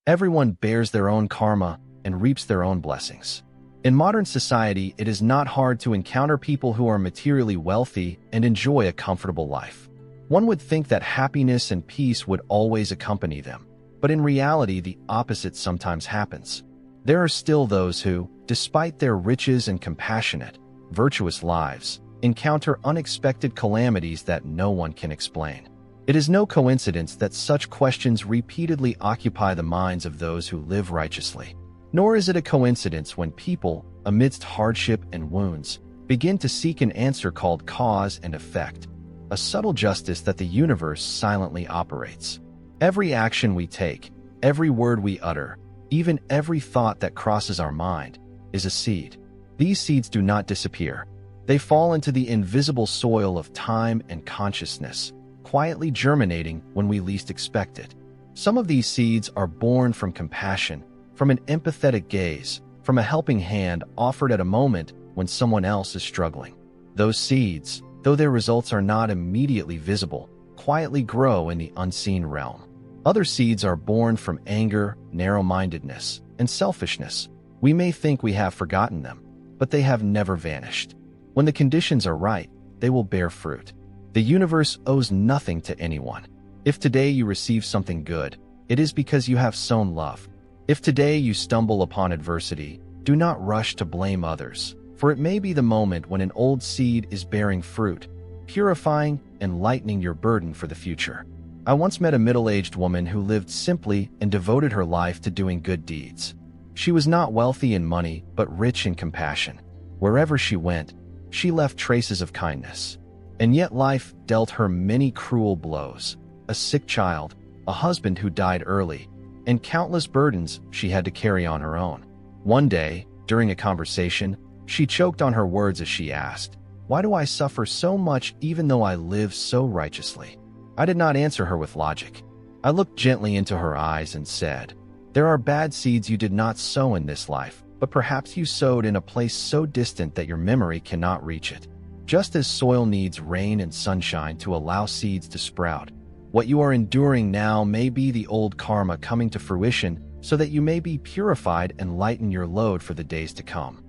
Everyone bears their own karma and reaps their own blessings. In modern society, it is not hard to encounter people who are materially wealthy and enjoy a comfortable life. One would think that happiness and peace would always accompany them, but in reality, the opposite sometimes happens. There are still those who, despite their riches and compassionate, virtuous lives, encounter unexpected calamities that no one can explain. It is no coincidence that such questions repeatedly occupy the minds of those who live righteously. Nor is it a coincidence when people, amidst hardship and wounds, begin to seek an answer called cause and effect, a subtle justice that the universe silently operates. Every action we take, every word we utter, even every thought that crosses our mind, is a seed. These seeds do not disappear. They fall into the invisible soil of time and consciousness, quietly germinating when we least expect it. Some of these seeds are born from compassion, from an empathetic gaze, from a helping hand offered at a moment when someone else is struggling. Those seeds, though their results are not immediately visible, quietly grow in the unseen realm. Other seeds are born from anger, narrow-mindedness, and selfishness. We may think we have forgotten them, but they have never vanished. When the conditions are right, they will bear fruit. The universe owes nothing to anyone. If today you receive something good, it is because you have sown love. If today you stumble upon adversity, do not rush to blame others, for it may be the moment when an old seed is bearing fruit, purifying and lightening your burden for the future. I once met a middle-aged woman who lived simply and devoted her life to doing good deeds. She was not wealthy in money, but rich in compassion. Wherever she went, she left traces of kindness. And yet life dealt her many cruel blows: a sick child, a husband who died early, and countless burdens she had to carry on her own. One day, during a conversation, she choked on her words as she asked, "Why do I suffer so much even though I live so righteously?" I did not answer her with logic. I looked gently into her eyes and said, "There are bad seeds you did not sow in this life, but perhaps you sowed in a place so distant that your memory cannot reach it. Just as soil needs rain and sunshine to allow seeds to sprout, what you are enduring now may be the old karma coming to fruition so that you may be purified and lighten your load for the days to come."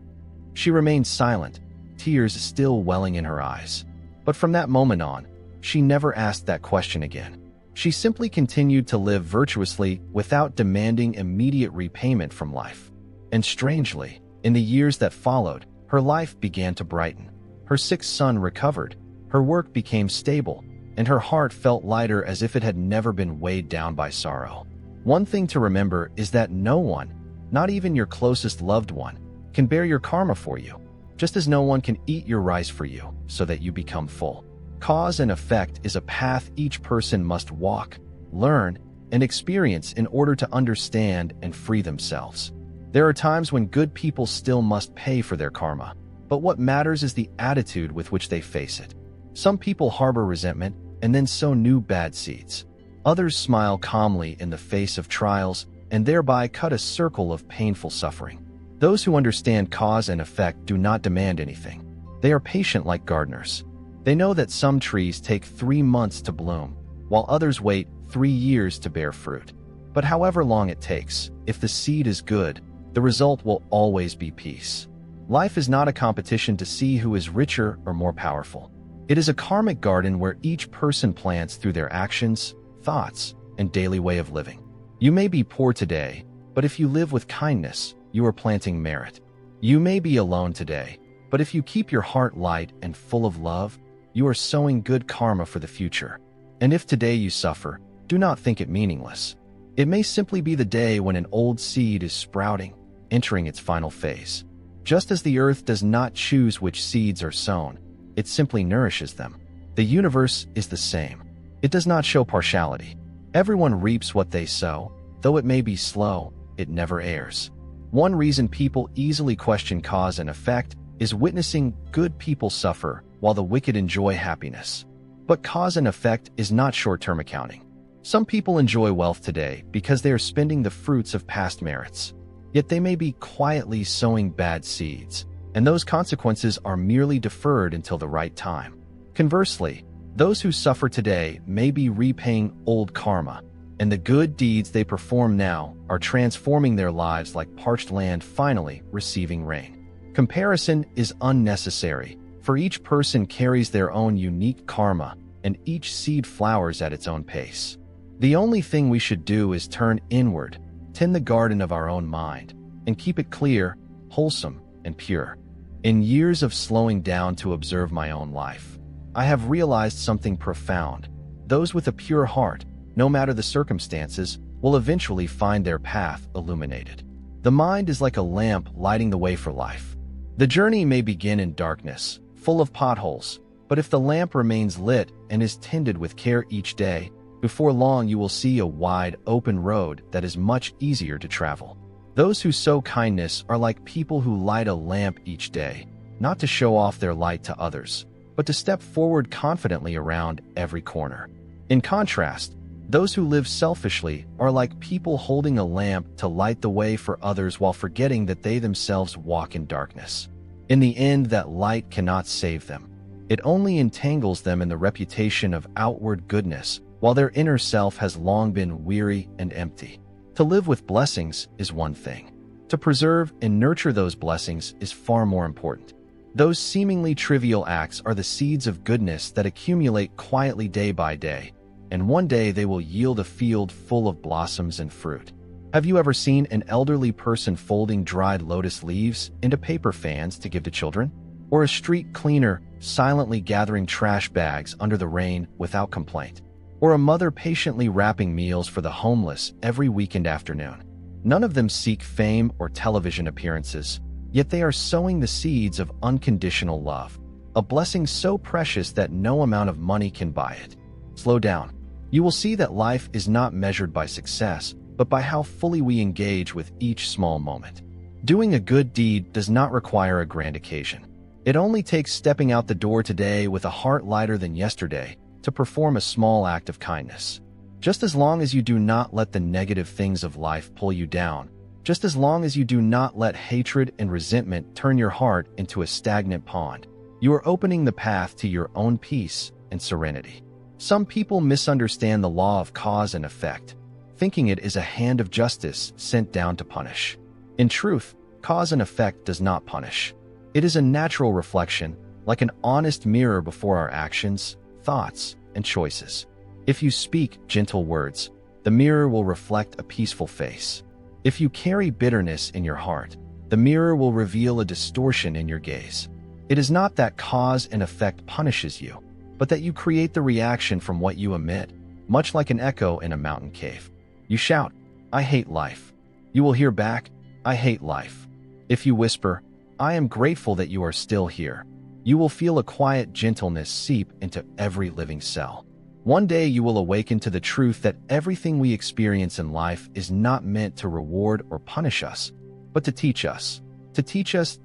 She remained silent, tears still welling in her eyes. But from that moment on, she never asked that question again. She simply continued to live virtuously without demanding immediate repayment from life. And strangely, in the years that followed, her life began to brighten. Her sick son recovered, her work became stable, and her heart felt lighter as if it had never been weighed down by sorrow. One thing to remember is that no one, not even your closest loved one, can bear your karma for you, just as no one can eat your rice for you so that you become full. Cause and effect is a path each person must walk, learn, and experience in order to understand and free themselves. There are times when good people still must pay for their karma, but what matters is the attitude with which they face it. Some people harbor resentment and then sow new bad seeds. Others smile calmly in the face of trials and thereby cut a circle of painful suffering. Those who understand cause and effect do not demand anything. They are patient like gardeners. They know that some trees take 3 months to bloom, while others wait 3 years to bear fruit. But however long it takes, if the seed is good, the result will always be peace. Life is not a competition to see who is richer or more powerful. It is a karmic garden where each person plants through their actions, thoughts, and daily way of living. You may be poor today, but if you live with kindness, you are planting merit. You may be alone today, but if you keep your heart light and full of love, you are sowing good karma for the future. And if today you suffer, do not think it meaningless. It may simply be the day when an old seed is sprouting, entering its final phase. Just as the earth does not choose which seeds are sown, it simply nourishes them. The universe is the same. It does not show partiality. Everyone reaps what they sow. Though it may be slow, it never errs. One reason people easily question cause and effect is witnessing good people suffer while the wicked enjoy happiness. But cause and effect is not short-term accounting. Some people enjoy wealth today because they are spending the fruits of past merits. Yet they may be quietly sowing bad seeds, and those consequences are merely deferred until the right time. Conversely, those who suffer today may be repaying old karma, and the good deeds they perform now are transforming their lives like parched land finally receiving rain. Comparison is unnecessary, for each person carries their own unique karma, and each seed flowers at its own pace. The only thing we should do is turn inward, tend the garden of our own mind, and keep it clear, wholesome, and pure. In years of slowing down to observe my own life, I have realized something profound. Those with a pure heart, no matter the circumstances, will eventually find their path illuminated. The mind is like a lamp lighting the way for life. The journey may begin in darkness, full of potholes, but if the lamp remains lit and is tended with care each day, before long you will see a wide, open road that is much easier to travel. Those who sow kindness are like people who light a lamp each day, not to show off their light to others, but to step forward confidently around every corner. In contrast, those who live selfishly are like people holding a lamp to light the way for others while forgetting that they themselves walk in darkness. In the end, that light cannot save them. It only entangles them in the reputation of outward goodness, while their inner self has long been weary and empty. To live with blessings is one thing. To preserve and nurture those blessings is far more important. Those seemingly trivial acts are the seeds of goodness that accumulate quietly day by day, and one day they will yield a field full of blossoms and fruit. Have you ever seen an elderly person folding dried lotus leaves into paper fans to give to children? Or a street cleaner silently gathering trash bags under the rain without complaint? Or a mother patiently wrapping meals for the homeless every weekend afternoon? None of them seek fame or television appearances, yet they are sowing the seeds of unconditional love, a blessing so precious that no amount of money can buy it. Slow down. You will see that life is not measured by success, but by how fully we engage with each small moment. Doing a good deed does not require a grand occasion. It only takes stepping out the door today with a heart lighter than yesterday to perform a small act of kindness. Just as long as you do not let the negative things of life pull you down, just as long as you do not let hatred and resentment turn your heart into a stagnant pond, you are opening the path to your own peace and serenity. Some people misunderstand the law of cause and effect, thinking it is a hand of justice sent down to punish. In truth, cause and effect does not punish. It is a natural reflection, like an honest mirror before our actions, thoughts, and choices. If you speak gentle words, the mirror will reflect a peaceful face. If you carry bitterness in your heart, the mirror will reveal a distortion in your gaze. It is not that cause and effect punishes you, but that you create the reaction from what you emit, much like an echo in a mountain cave. You shout, "I hate life." You will hear back, "I hate life." If you whisper, "I am grateful that you are still here," you will feel a quiet gentleness seep into every living cell. One day you will awaken to the truth that everything we experience in life is not meant to reward or punish us, but to teach us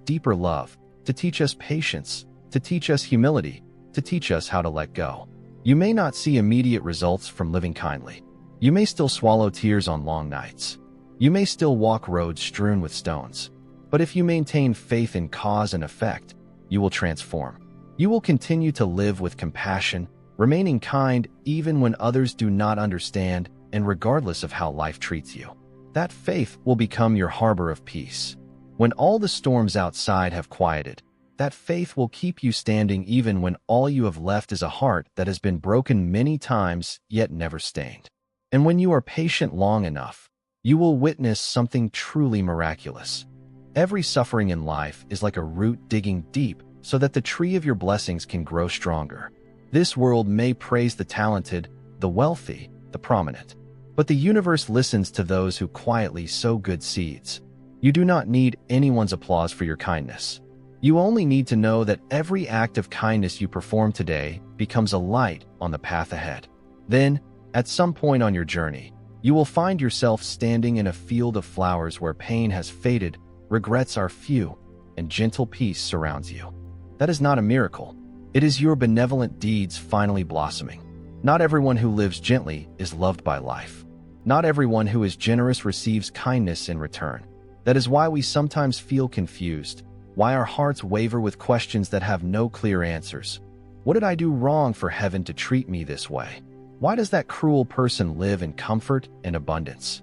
deeper love, to teach us patience, to teach us humility, to teach us how to let go. You may not see immediate results from living kindly. You may still swallow tears on long nights. You may still walk roads strewn with stones. But if you maintain faith in cause and effect, you will transform. You will continue to live with compassion, remaining kind even when others do not understand and regardless of how life treats you. That faith will become your harbor of peace. When all the storms outside have quieted, that faith will keep you standing even when all you have left is a heart that has been broken many times yet never stained. And when you are patient long enough, you will witness something truly miraculous. Every suffering in life is like a root digging deep so that the tree of your blessings can grow stronger. This world may praise the talented, the wealthy, the prominent, but the universe listens to those who quietly sow good seeds. You do not need anyone's applause for your kindness. You only need to know that every act of kindness you perform today becomes a light on the path ahead. Then, at some point on your journey, you will find yourself standing in a field of flowers where pain has faded, regrets are few, and gentle peace surrounds you. That is not a miracle. It is your benevolent deeds finally blossoming. Not everyone who lives gently is loved by life. Not everyone who is generous receives kindness in return. That is why we sometimes feel confused, why our hearts waver with questions that have no clear answers. What did I do wrong for heaven to treat me this way? Why does that cruel person live in comfort and abundance?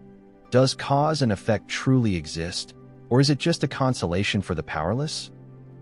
Does cause and effect truly exist, or is it just a consolation for the powerless?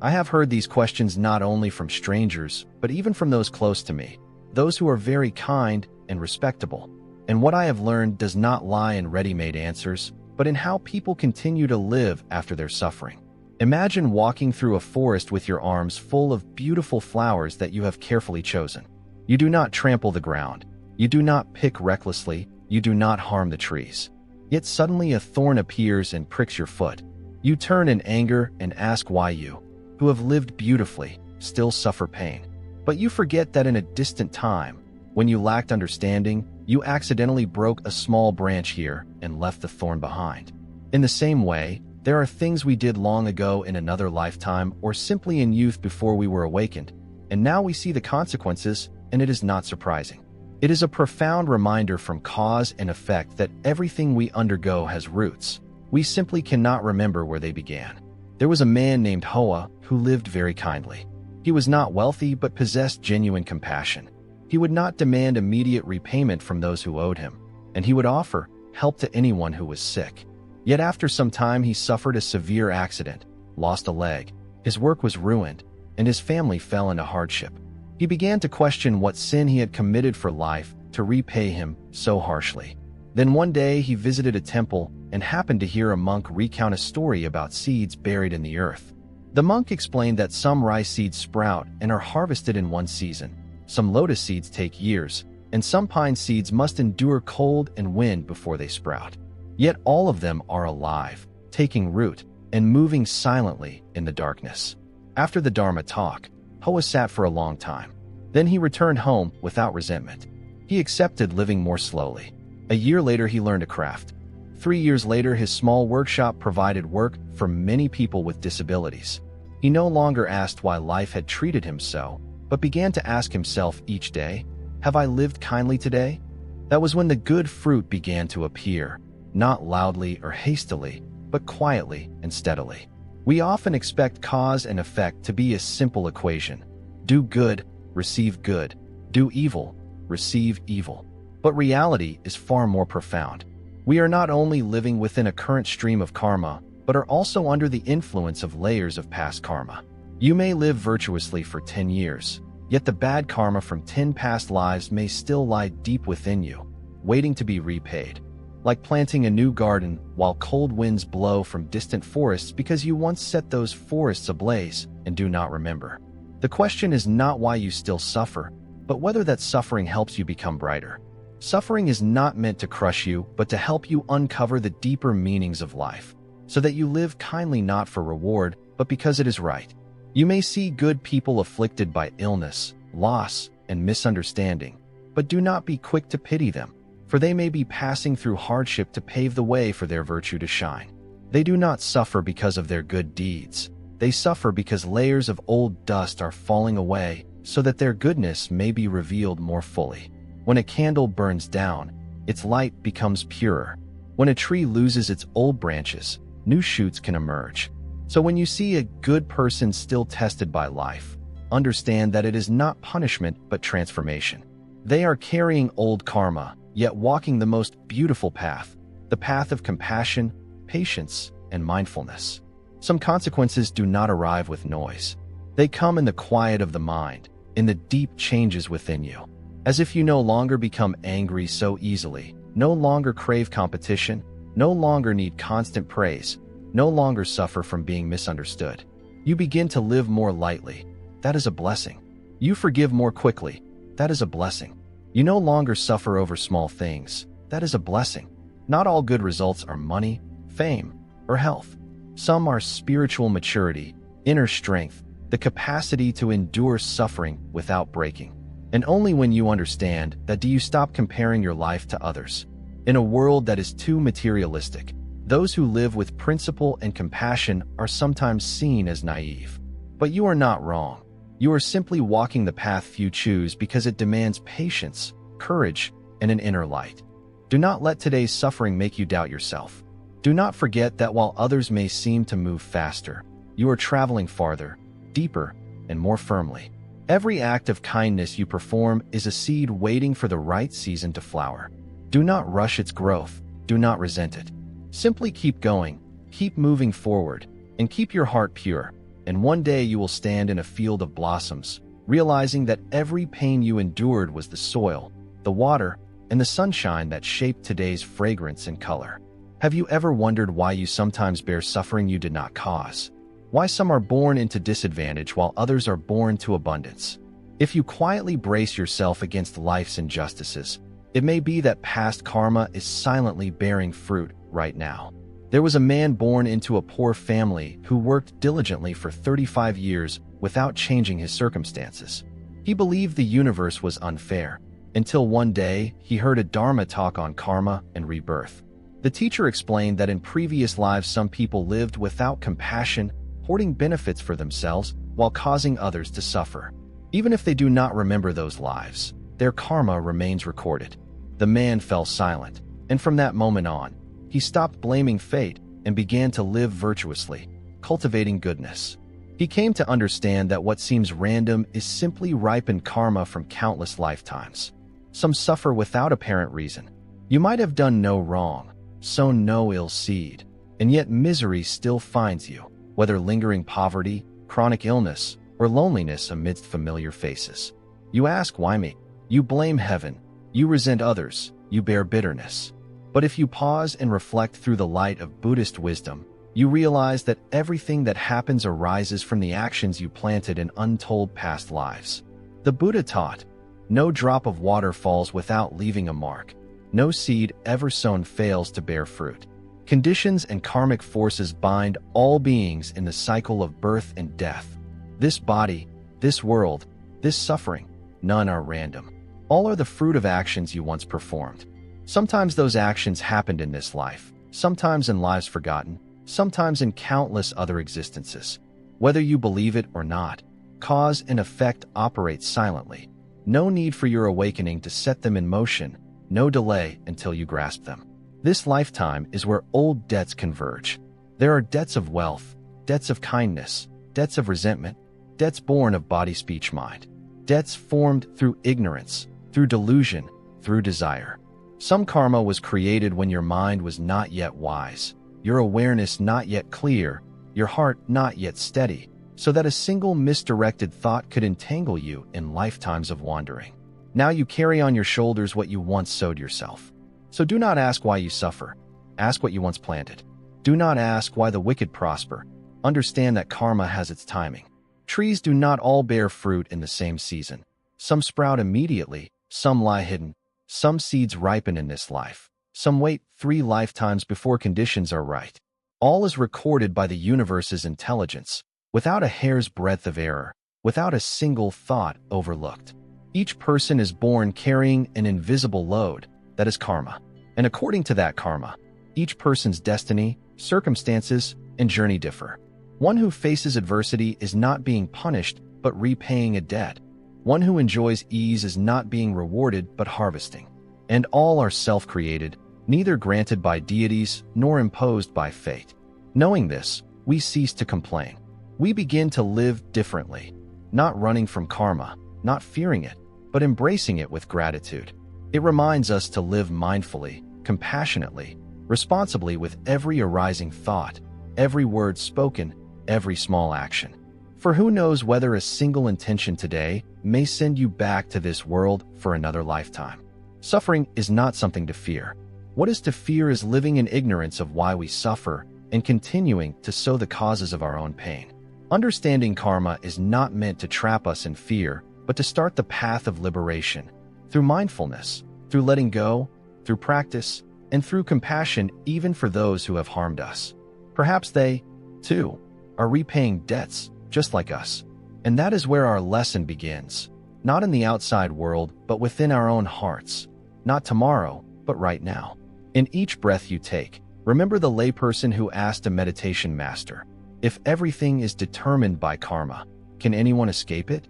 I have heard these questions not only from strangers, but even from those close to me, those who are very kind and respectable. And what I have learned does not lie in ready-made answers, but in how people continue to live after their suffering. Imagine walking through a forest with your arms full of beautiful flowers that you have carefully chosen. You do not trample the ground. You do not pick recklessly. You do not harm the trees. Yet suddenly a thorn appears and pricks your foot. You turn in anger and ask why you, who have lived beautifully, still suffer pain. But you forget that in a distant time, when you lacked understanding, you accidentally broke a small branch here and left the thorn behind. In the same way, there are things we did long ago in another lifetime or simply in youth before we were awakened, and now we see the consequences, and it is not surprising. It is a profound reminder from cause and effect that everything we undergo has roots. We simply cannot remember where they began. There was a man named Hoa who lived very kindly. He was not wealthy but possessed genuine compassion. He would not demand immediate repayment from those who owed him, and he would offer help to anyone who was sick. Yet after some time he suffered a severe accident, lost a leg, his work was ruined, and his family fell into hardship. He began to question what sin he had committed for life to repay him so harshly. Then one day he visited a temple and happened to hear a monk recount a story about seeds buried in the earth. The monk explained that some rice seeds sprout and are harvested in one season, some lotus seeds take years, and some pine seeds must endure cold and wind before they sprout. Yet all of them are alive, taking root, and moving silently in the darkness. After the Dharma talk, Hoa sat for a long time. Then he returned home without resentment. He accepted living more slowly. A year later he learned a craft. 3 years later his small workshop provided work for many people with disabilities. He no longer asked why life had treated him so, but began to ask himself each day, "Have I lived kindly today?" That was when the good fruit began to appear, not loudly or hastily, but quietly and steadily. We often expect cause and effect to be a simple equation. Do good, receive good. Do evil, receive evil. But reality is far more profound. We are not only living within a current stream of karma, but are also under the influence of layers of past karma. You may live virtuously for 10 years, yet the bad karma from 10 past lives may still lie deep within you, waiting to be repaid. Like planting a new garden while cold winds blow from distant forests because you once set those forests ablaze and do not remember. The question is not why you still suffer, but whether that suffering helps you become brighter. Suffering is not meant to crush you, but to help you uncover the deeper meanings of life, so that you live kindly not for reward, but because it is right. You may see good people afflicted by illness, loss, and misunderstanding, but do not be quick to pity them, for they may be passing through hardship to pave the way for their virtue to shine. They do not suffer because of their good deeds. They suffer because layers of old dust are falling away so that their goodness may be revealed more fully. When a candle burns down, its light becomes purer. When a tree loses its old branches, new shoots can emerge. So when you see a good person still tested by life, understand that it is not punishment but transformation. They are carrying old karma, yet walking the most beautiful path, the path of compassion, patience, and mindfulness. Some consequences do not arrive with noise. They come in the quiet of the mind, in the deep changes within you. As if you no longer become angry so easily, no longer crave competition, no longer need constant praise, no longer suffer from being misunderstood. You begin to live more lightly. That is a blessing. You forgive more quickly. That is a blessing. You no longer suffer over small things. That is a blessing. Not all good results are money, fame, or health. Some are spiritual maturity, inner strength, the capacity to endure suffering without breaking. And only when you understand that do you stop comparing your life to others. In a world that is too materialistic, those who live with principle and compassion are sometimes seen as naive. But you are not wrong. You are simply walking the path few choose because it demands patience, courage, and an inner light. Do not let today's suffering make you doubt yourself. Do not forget that while others may seem to move faster, you are traveling farther, deeper, and more firmly. Every act of kindness you perform is a seed waiting for the right season to flower. Do not rush its growth. Do not resent it. Simply keep going, keep moving forward, and keep your heart pure. And one day you will stand in a field of blossoms, realizing that every pain you endured was the soil, the water, and the sunshine that shaped today's fragrance and color. Have you ever wondered why you sometimes bear suffering you did not cause? Why some are born into disadvantage while others are born to abundance? If you quietly brace yourself against life's injustices, it may be that past karma is silently bearing fruit right now. There was a man born into a poor family who worked diligently for 35 years without changing his circumstances. He believed the universe was unfair, until one day he heard a Dharma talk on karma and rebirth. The teacher explained that in previous lives some people lived without compassion, hoarding benefits for themselves while causing others to suffer. Even if they do not remember those lives, their karma remains recorded. The man fell silent, and from that moment on, he stopped blaming fate and began to live virtuously, cultivating goodness. He came to understand that what seems random is simply ripened karma from countless lifetimes. Some suffer without apparent reason. You might have done no wrong, sown no ill seed, and yet misery still finds you, whether lingering poverty, chronic illness, or loneliness amidst familiar faces. You ask, why me? You blame heaven. You resent others. You bear bitterness. But if you pause and reflect through the light of Buddhist wisdom, you realize that everything that happens arises from the actions you planted in untold past lives. The Buddha taught, no drop of water falls without leaving a mark. No seed ever sown fails to bear fruit. Conditions and karmic forces bind all beings in the cycle of birth and death. This body, this world, this suffering, none are random. All are the fruit of actions you once performed. Sometimes those actions happened in this life, sometimes in lives forgotten, sometimes in countless other existences. Whether you believe it or not, cause and effect operate silently. No need for your awakening to set them in motion, no delay until you grasp them. This lifetime is where old debts converge. There are debts of wealth, debts of kindness, debts of resentment, debts born of body, speech, mind, debts formed through ignorance, through delusion, through desire. Some karma was created when your mind was not yet wise, your awareness not yet clear, your heart not yet steady, so that a single misdirected thought could entangle you in lifetimes of wandering. Now you carry on your shoulders what you once sowed yourself. So do not ask why you suffer. Ask what you once planted. Do not ask why the wicked prosper. Understand that karma has its timing. Trees do not all bear fruit in the same season. Some sprout immediately, some lie hidden. Some seeds ripen in this life. Some wait 3 lifetimes before conditions are right. All is recorded by the universe's intelligence, without a hair's breadth of error, without a single thought overlooked. Each person is born carrying an invisible load, that is karma. And according to that karma, each person's destiny, circumstances, and journey differ. One who faces adversity is not being punished, but repaying a debt. One who enjoys ease is not being rewarded, but harvesting. And all are self-created, neither granted by deities nor imposed by fate. Knowing this, we cease to complain. We begin to live differently, not running from karma, not fearing it, but embracing it with gratitude. It reminds us to live mindfully, compassionately, responsibly with every arising thought, every word spoken, every small action. For who knows whether a single intention today may send you back to this world for another lifetime. Suffering is not something to fear. What is to fear is living in ignorance of why we suffer and continuing to sow the causes of our own pain. Understanding karma is not meant to trap us in fear, but to start the path of liberation. Through mindfulness, through letting go, through practice, and through compassion even for those who have harmed us. Perhaps they, too, are repaying debts just like us. And that is where our lesson begins. Not in the outside world, but within our own hearts. Not tomorrow, but right now. In each breath you take, remember the layperson who asked a meditation master, "If everything is determined by karma, can anyone escape it?"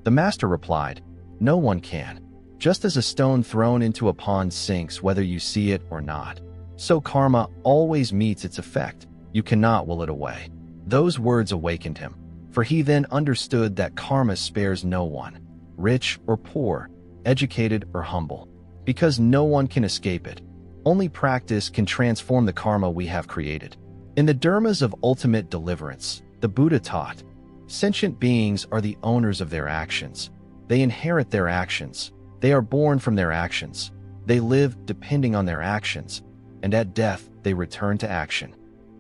The master replied, "No one can. Just as a stone thrown into a pond sinks whether you see it or not, so karma always meets its effect. You cannot will it away." Those words awakened him. for he then understood that karma spares no one, rich or poor, educated or humble, because no one can escape it. Only practice can transform the karma we have created. In the Dharmas of ultimate deliverance, the Buddha taught, sentient beings are the owners of their actions. They inherit their actions. They are born from their actions. They live depending on their actions, and at death they return to action.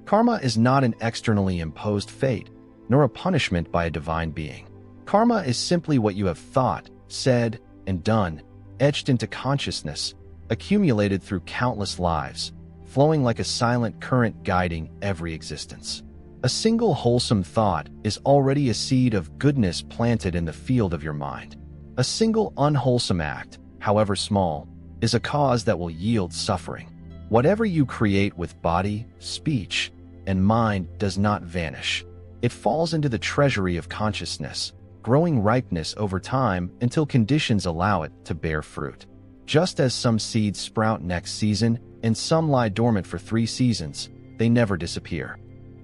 Karma is not an externally imposed fate, nor a punishment by a divine being. Karma is simply what you have thought, said, and done, etched into consciousness, accumulated through countless lives, flowing like a silent current guiding every existence. A single wholesome thought is already a seed of goodness planted in the field of your mind. A single unwholesome act, however small, is a cause that will yield suffering. Whatever you create with body, speech, and mind does not vanish. It falls into the treasury of consciousness, growing ripeness over time until conditions allow it to bear fruit. Just as some seeds sprout next season and some lie dormant for 3 seasons, they never disappear.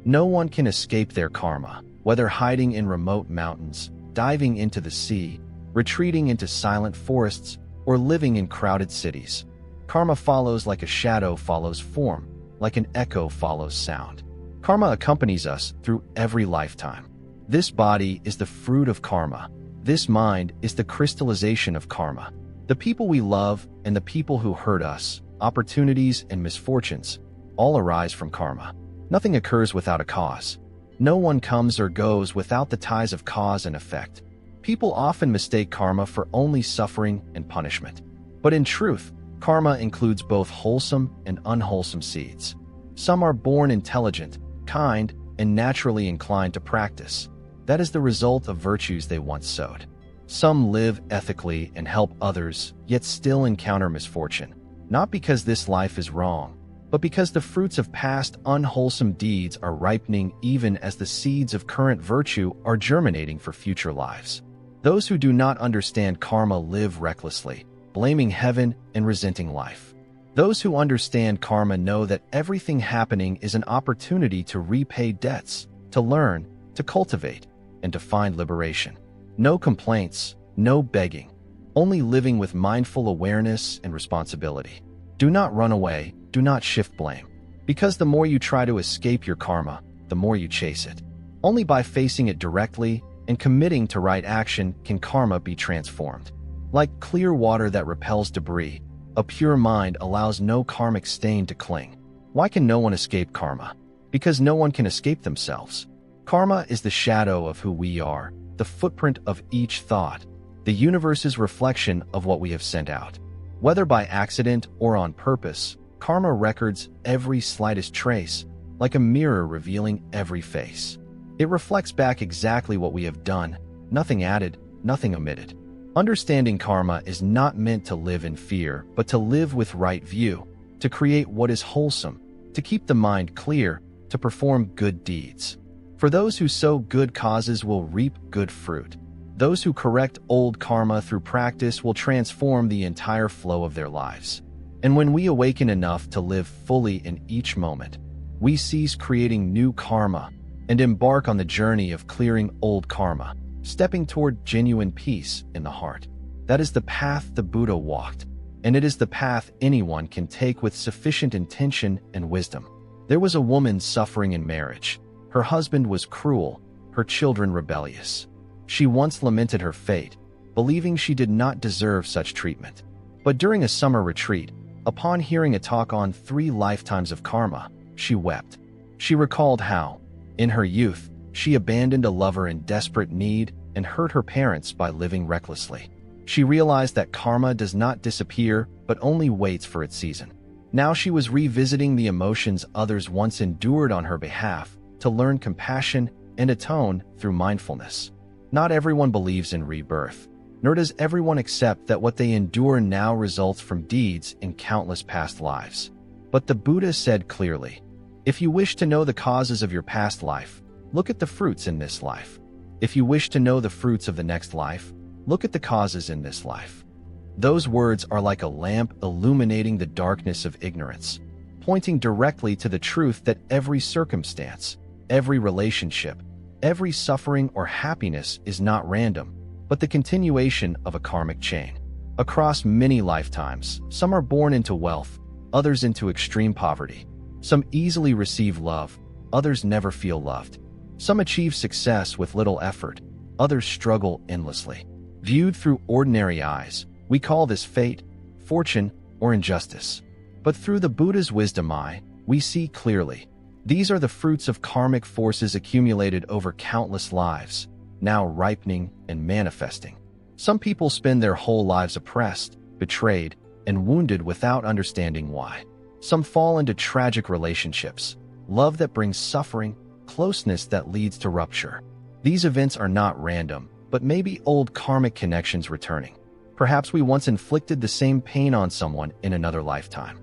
No one can escape their karma, whether hiding in remote mountains, diving into the sea, retreating into silent forests, or living in crowded cities. Karma follows like a shadow follows form, like an echo follows sound. Karma accompanies us through every lifetime. This body is the fruit of karma. This mind is the crystallization of karma. The people we love and the people who hurt us, opportunities and misfortunes, all arise from karma. Nothing occurs without a cause. No one comes or goes without the ties of cause and effect. People often mistake karma for only suffering and punishment. But in truth, karma includes both wholesome and unwholesome seeds. Some are born intelligent, kind, and naturally inclined to practice. That is the result of virtues they once sowed. Some live ethically and help others, yet still encounter misfortune, not because this life is wrong, but because the fruits of past unwholesome deeds are ripening even as the seeds of current virtue are germinating for future lives. Those who do not understand karma live recklessly, blaming heaven and resenting life. Those who understand karma know that everything happening is an opportunity to repay debts, to learn, to cultivate, and to find liberation. No complaints, no begging, only living with mindful awareness and responsibility. Do not run away, do not shift blame, because the more you try to escape your karma, the more you chase it. Only by facing it directly and committing to right action can karma be transformed. Like clear water that repels debris, a pure mind allows no karmic stain to cling. Why can no one escape karma? Because no one can escape themselves. Karma is the shadow of who we are, the footprint of each thought, the universe's reflection of what we have sent out. Whether by accident or on purpose, karma records every slightest trace, like a mirror revealing every face. It reflects back exactly what we have done, nothing added, nothing omitted. Understanding karma is not meant to live in fear, but to live with right view, to create what is wholesome, to keep the mind clear, to perform good deeds. For those who sow good causes will reap good fruit. Those who correct old karma through practice will transform the entire flow of their lives. And when we awaken enough to live fully in each moment, we cease creating new karma and embark on the journey of clearing old karma, stepping toward genuine peace in the heart. That is the path the Buddha walked, and it is the path anyone can take with sufficient intention and wisdom. There was a woman suffering in marriage. Her husband was cruel, her children rebellious. She once lamented her fate, believing she did not deserve such treatment. But during a summer retreat, upon hearing a talk on 3 lifetimes of karma, she wept. She recalled how, in her youth, she abandoned a lover in desperate need and hurt her parents by living recklessly. She realized that karma does not disappear, but only waits for its season. Now she was revisiting the emotions others once endured on her behalf to learn compassion and atone through mindfulness. Not everyone believes in rebirth, nor does everyone accept that what they endure now results from deeds in countless past lives. But the Buddha said clearly, if you wish to know the causes of your past life, look at the fruits in this life. If you wish to know the fruits of the next life, look at the causes in this life. Those words are like a lamp illuminating the darkness of ignorance, pointing directly to the truth that every circumstance, every relationship, Every suffering or happiness is not random, but the continuation of a karmic chain. Across many lifetimes, some are born into wealth, others into extreme poverty. Some easily receive love, others never feel loved. Some achieve success with little effort, others struggle endlessly. Viewed through ordinary eyes, we call this fate, fortune, or injustice. But through the Buddha's wisdom eye, we see clearly. These are the fruits of karmic forces accumulated over countless lives, now ripening and manifesting. Some people spend their whole lives oppressed, betrayed, and wounded without understanding why. Some fall into tragic relationships, love that brings suffering, closeness that leads to rupture. These events are not random, but maybe old karmic connections returning. Perhaps we once inflicted the same pain on someone in another lifetime.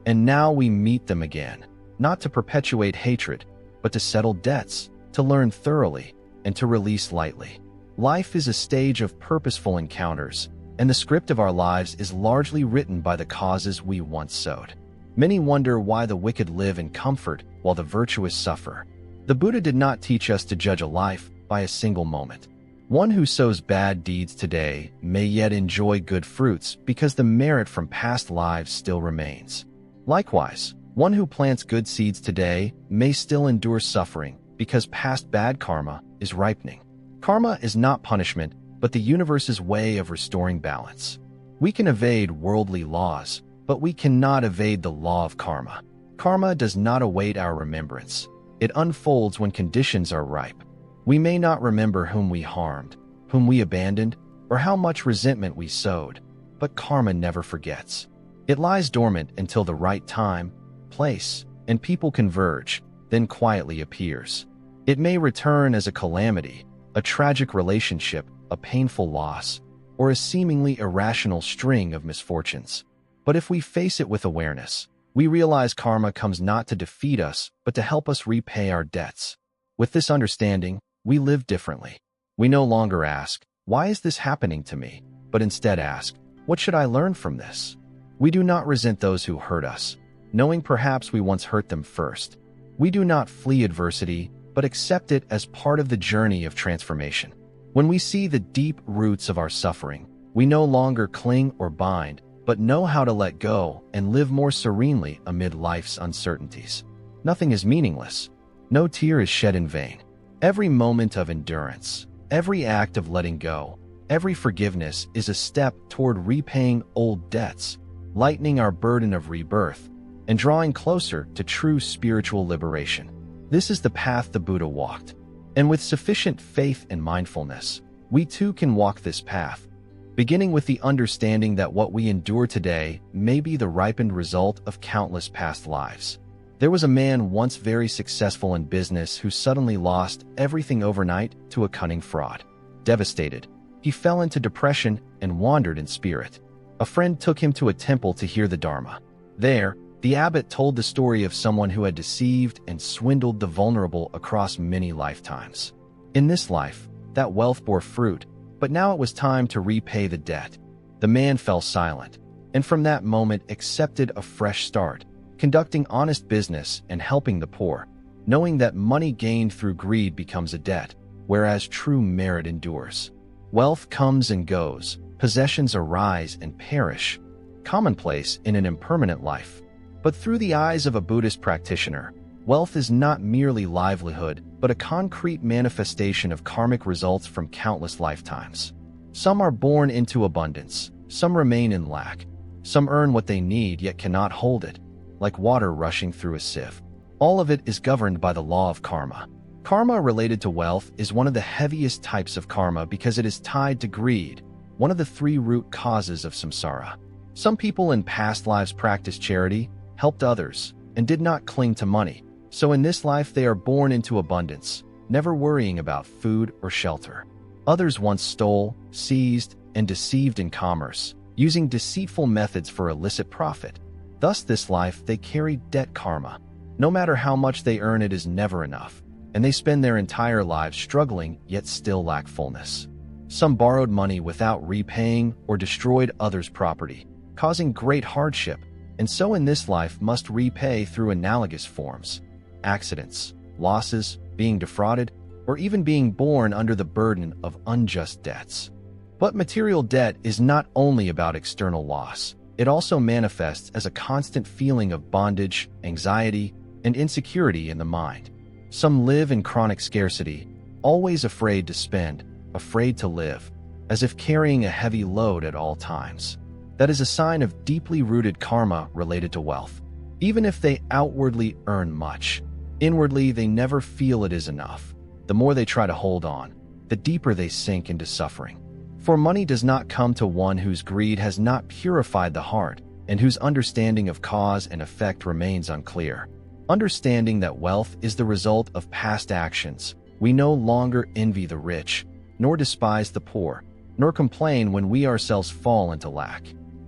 And now we meet them again, not to perpetuate hatred, but to settle debts, to learn thoroughly, and to release lightly. Life is a stage of purposeful encounters, and the script of our lives is largely written by the causes we once sowed. Many wonder why the wicked live in comfort while the virtuous suffer. The Buddha did not teach us to judge a life by a single moment. One who sows bad deeds today may yet enjoy good fruits because the merit from past lives still remains. Likewise, one who plants good seeds today may still endure suffering because past bad karma is ripening. Karma is not punishment, but the universe's way of restoring balance. We can evade worldly laws, but we cannot evade the law of karma. Karma does not await our remembrance. It unfolds when conditions are ripe. We may not remember whom we harmed, whom we abandoned, or how much resentment we sowed, but karma never forgets. It lies dormant until the right time, place, and people converge, then quietly appears. It may return as a calamity, a tragic relationship, a painful loss, or a seemingly irrational string of misfortunes. But if we face it with awareness, we realize karma comes not to defeat us, but to help us repay our debts. With this understanding, we live differently. We no longer ask, "Why is this happening to me?" but instead ask, "What should I learn from this?" We do not resent those who hurt us, knowing perhaps we once hurt them first. We do not flee adversity, but accept it as part of the journey of transformation. When we see the deep roots of our suffering, we no longer cling or bind, but know how to let go and live more serenely amid life's uncertainties. Nothing is meaningless. No tear is shed in vain. Every moment of endurance, every act of letting go, every forgiveness is a step toward repaying old debts, lightening our burden of rebirth, and drawing closer to true spiritual liberation. This is the path the Buddha walked. And with sufficient faith and mindfulness, we too can walk this path, beginning with the understanding that what we endure today may be the ripened result of countless past lives. There was a man once very successful in business who suddenly lost everything overnight to a cunning fraud. Devastated, he fell into depression and wandered in spirit. A friend took him to a temple to hear the Dharma. There, the abbot told the story of someone who had deceived and swindled the vulnerable across many lifetimes. In this life, that wealth bore fruit, but now it was time to repay the debt. The man fell silent, and from that moment accepted a fresh start, conducting honest business and helping the poor, knowing that money gained through greed becomes a debt, whereas true merit endures. Wealth comes and goes, possessions arise and perish, commonplace in an impermanent life. But through the eyes of a Buddhist practitioner, wealth is not merely livelihood, but a concrete manifestation of karmic results from countless lifetimes. Some are born into abundance, some remain in lack, some earn what they need yet cannot hold it, like water rushing through a sieve. All of it is governed by the law of karma. Karma related to wealth is one of the heaviest types of karma because it is tied to greed, one of the three root causes of samsara. Some people in past lives practiced charity, helped others, and did not cling to money. So in this life they are born into abundance, never worrying about food or shelter. Others once stole, seized, and deceived in commerce, using deceitful methods for illicit profit. Thus this life they carry debt karma. No matter how much they earn, it is never enough, and they spend their entire lives struggling yet still lack fullness. Some borrowed money without repaying or destroyed others' property, causing great hardship, and so in this life must repay through analogous forms. Accidents, losses, being defrauded, or even being born under the burden of unjust debts. But material debt is not only about external loss. It also manifests as a constant feeling of bondage, anxiety, and insecurity in the mind. Some live in chronic scarcity, always afraid to spend, afraid to live, as if carrying a heavy load at all times. That is a sign of deeply rooted karma related to wealth. Even if they outwardly earn much, inwardly they never feel it is enough. The more they try to hold on, the deeper they sink into suffering. For money does not come to one whose greed has not purified the heart and whose understanding of cause and effect remains unclear. Understanding that wealth is the result of past actions, we no longer envy the rich, nor despise the poor, nor complain when we ourselves fall into lack.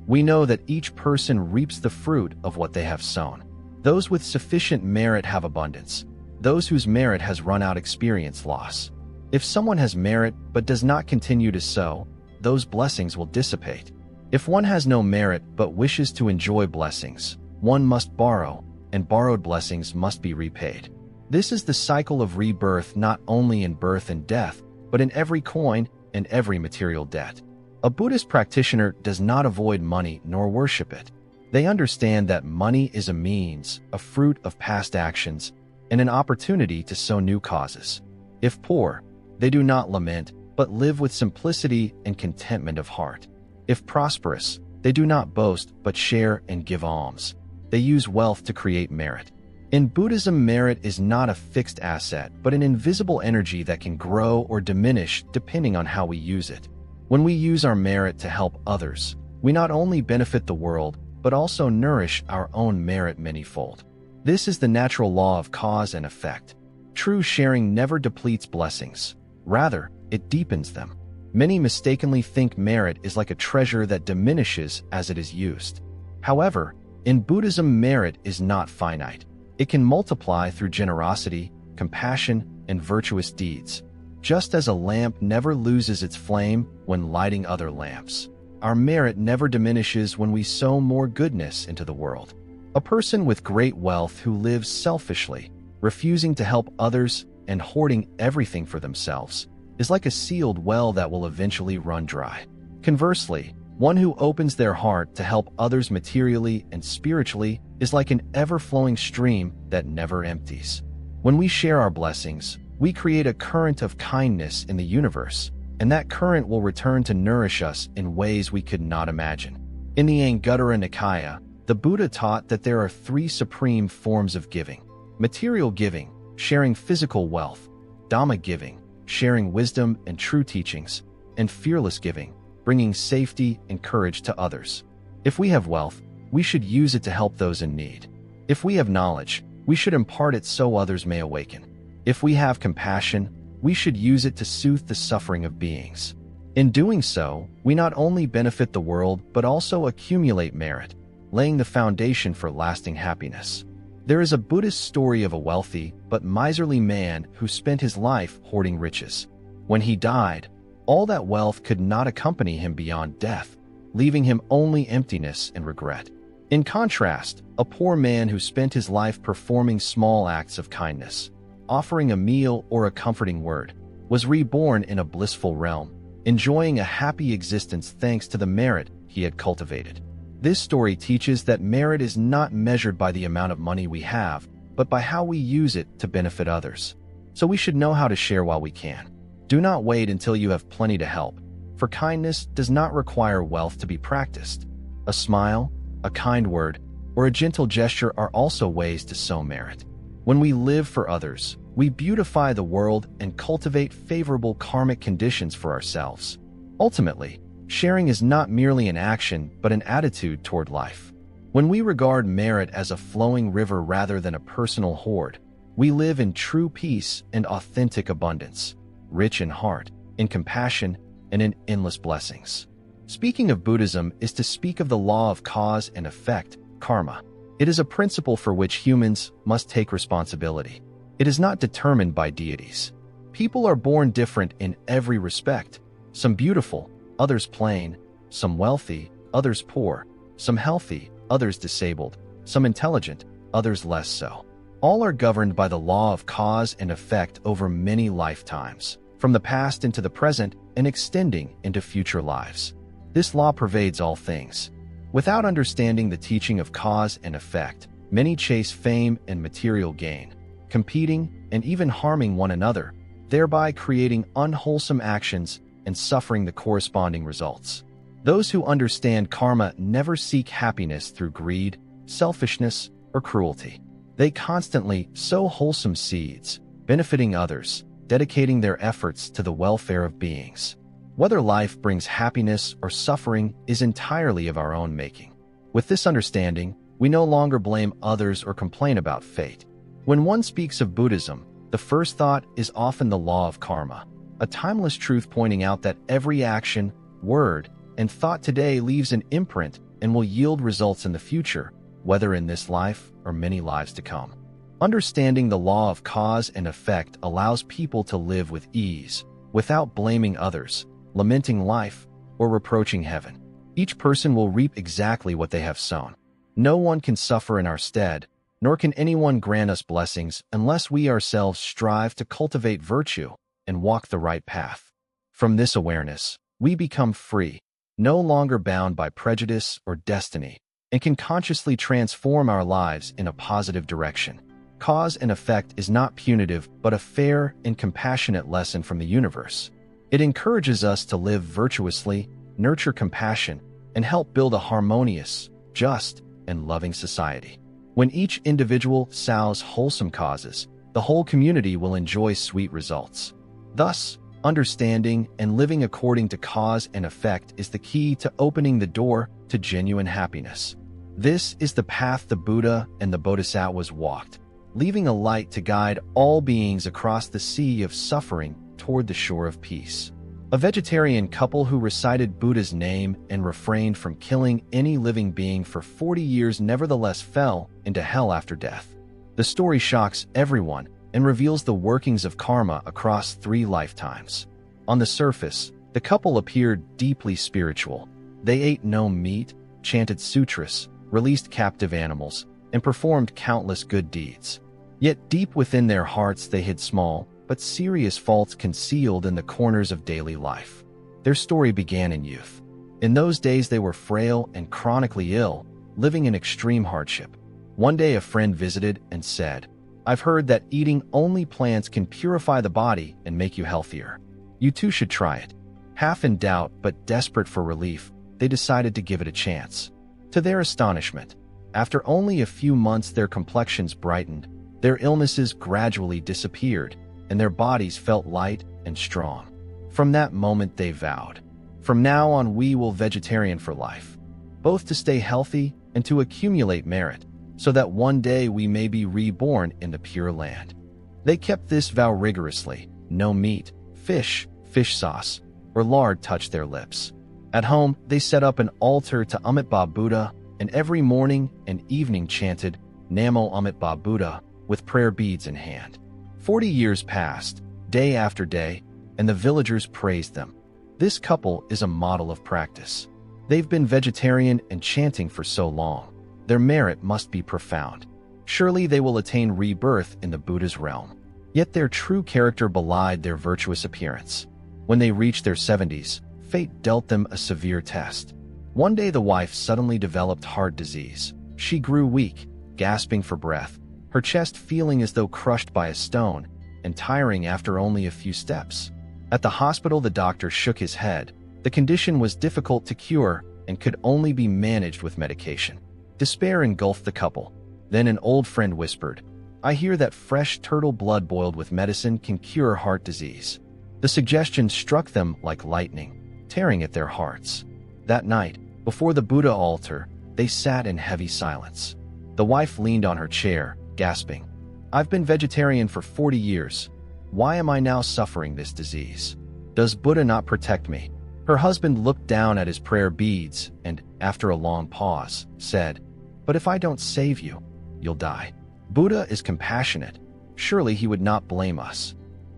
We know that each person reaps the fruit of what they have sown. Those with sufficient merit have abundance. Those whose merit has run out experience loss. If someone has merit but does not continue to sow, those blessings will dissipate. If one has no merit but wishes to enjoy blessings, one must borrow, and borrowed blessings must be repaid. This is the cycle of rebirth not only in birth and death, but in every coin and every material debt. A Buddhist practitioner does not avoid money nor worship it. They understand that money is a means, a fruit of past actions, and an opportunity to sow new causes. If poor, they do not lament, but live with simplicity and contentment of heart. If prosperous, they do not boast, but share and give alms. They use wealth to create merit. In Buddhism, merit is not a fixed asset, but an invisible energy that can grow or diminish depending on how we use it. When we use our merit to help others, we not only benefit the world, but also nourish our own merit manyfold. This is the natural law of cause and effect. True sharing never depletes blessings. Rather, it deepens them. Many mistakenly think merit is like a treasure that diminishes as it is used. However, in Buddhism, merit is not finite. It can multiply through generosity, compassion, and virtuous deeds. Just as a lamp never loses its flame when lighting other lamps, our merit never diminishes when we sow more goodness into the world. A person with great wealth who lives selfishly, refusing to help others, and hoarding everything for themselves, is like a sealed well that will eventually run dry. Conversely, one who opens their heart to help others materially and spiritually is like an ever-flowing stream that never empties. When we share our blessings, we create a current of kindness in the universe, and that current will return to nourish us in ways we could not imagine. In the Anguttara Nikaya, the Buddha taught that there are three supreme forms of giving: material giving, sharing physical wealth; Dhamma giving, sharing wisdom and true teachings; and fearless giving, bringing safety and courage to others. If we have wealth, we should use it to help those in need. If we have knowledge, we should impart it so others may awaken. If we have compassion, we should use it to soothe the suffering of beings. In doing so, we not only benefit the world but also accumulate merit, laying the foundation for lasting happiness. There is a Buddhist story of a wealthy but miserly man who spent his life hoarding riches. When he died, all that wealth could not accompany him beyond death, leaving him only emptiness and regret. In contrast, a poor man who spent his life performing small acts of kindness, offering a meal or a comforting word, was reborn in a blissful realm, enjoying a happy existence thanks to the merit he had cultivated. This story teaches that merit is not measured by the amount of money we have, but by how we use it to benefit others. So we should know how to share while we can. Do not wait until you have plenty to help, for kindness does not require wealth to be practiced. A smile, a kind word, or a gentle gesture are also ways to sow merit. When we live for others, we beautify the world and cultivate favorable karmic conditions for ourselves. Ultimately, sharing is not merely an action but an attitude toward life. When we regard merit as a flowing river rather than a personal hoard, we live in true peace and authentic abundance, rich in heart, in compassion, and in endless blessings. Speaking of Buddhism is to speak of the law of cause and effect, karma. It is a principle for which humans must take responsibility. It is not determined by deities. People are born different in every respect, some beautiful, others plain, some wealthy, others poor, some healthy, others disabled, some intelligent, others less so. All are governed by the law of cause and effect over many lifetimes, from the past into the present and extending into future lives. This law pervades all things. Without understanding the teaching of cause and effect, many chase fame and material gain, competing and even harming one another, thereby creating unwholesome actions and suffering the corresponding results. Those who understand karma never seek happiness through greed, selfishness, or cruelty. They constantly sow wholesome seeds, benefiting others, dedicating their efforts to the welfare of beings. Whether life brings happiness or suffering is entirely of our own making. With this understanding, we no longer blame others or complain about fate. When one speaks of Buddhism, the first thought is often the law of karma, a timeless truth pointing out that every action, word, and thought today leaves an imprint and will yield results in the future, whether in this life or many lives to come. Understanding the law of cause and effect allows people to live with ease, without blaming others, lamenting life, or reproaching heaven. Each person will reap exactly what they have sown. No one can suffer in our stead, nor can anyone grant us blessings unless we ourselves strive to cultivate virtue and walk the right path. From this awareness, we become free, no longer bound by prejudice or destiny, and can consciously transform our lives in a positive direction. Cause and effect is not punitive, but a fair and compassionate lesson from the universe. It encourages us to live virtuously, nurture compassion, and help build a harmonious, just, and loving society. When each individual sows wholesome causes, the whole community will enjoy sweet results. Thus, understanding and living according to cause and effect is the key to opening the door to genuine happiness. This is the path the Buddha and the Bodhisattvas walked, leaving a light to guide all beings across the sea of suffering toward the shore of peace. A vegetarian couple who recited Buddha's name and refrained from killing any living being for 40 years nevertheless fell into hell after death. The story shocks everyone and reveals the workings of karma across 3 lifetimes. On the surface, the couple appeared deeply spiritual. They ate no meat, chanted sutras, released captive animals, and performed countless good deeds. Yet deep within their hearts they hid small, but serious faults concealed in the corners of daily life. Their story began in youth. In those days they were frail and chronically ill, living in extreme hardship. One day a friend visited and said, "I've heard that eating only plants can purify the body and make you healthier. You too should try it." Half in doubt but desperate for relief, they decided to give it a chance. To their astonishment, after only a few months their complexions brightened, their illnesses gradually disappeared, and their bodies felt light and strong. From that moment they vowed, "From now on we will vegetarian for life, both to stay healthy and to accumulate merit, so that one day we may be reborn in the Pure Land." They kept this vow rigorously. No meat, fish sauce, or lard touched their lips. At home, they set up an altar to Amitabha Buddha, and every morning and evening chanted Namo Amitabha Buddha with prayer beads in hand. 40 years passed, day after day, and the villagers praised them. This couple is a model of practice. They've been vegetarian and chanting for so long. Their merit must be profound. Surely they will attain rebirth in the Buddha's realm. Yet their true character belied their virtuous appearance. When they reached their 70s, fate dealt them a severe test. One day the wife suddenly developed heart disease. She grew weak, gasping for breath, her chest feeling as though crushed by a stone, and tiring after only a few steps. At the hospital, the doctor shook his head. The condition was difficult to cure and could only be managed with medication. Despair engulfed the couple. Then an old friend whispered, "I hear that fresh turtle blood boiled with medicine can cure heart disease." The suggestion struck them like lightning, tearing at their hearts. That night, before the Buddha altar, they sat in heavy silence. The wife leaned on her chair, gasping, "I've been vegetarian for 40 years. Why am I now suffering this disease? Does Buddha not protect me?" Her husband looked down at his prayer beads and, after a long pause, said, "But if I don't save you, you'll die. Buddha is compassionate. Surely he would not blame us."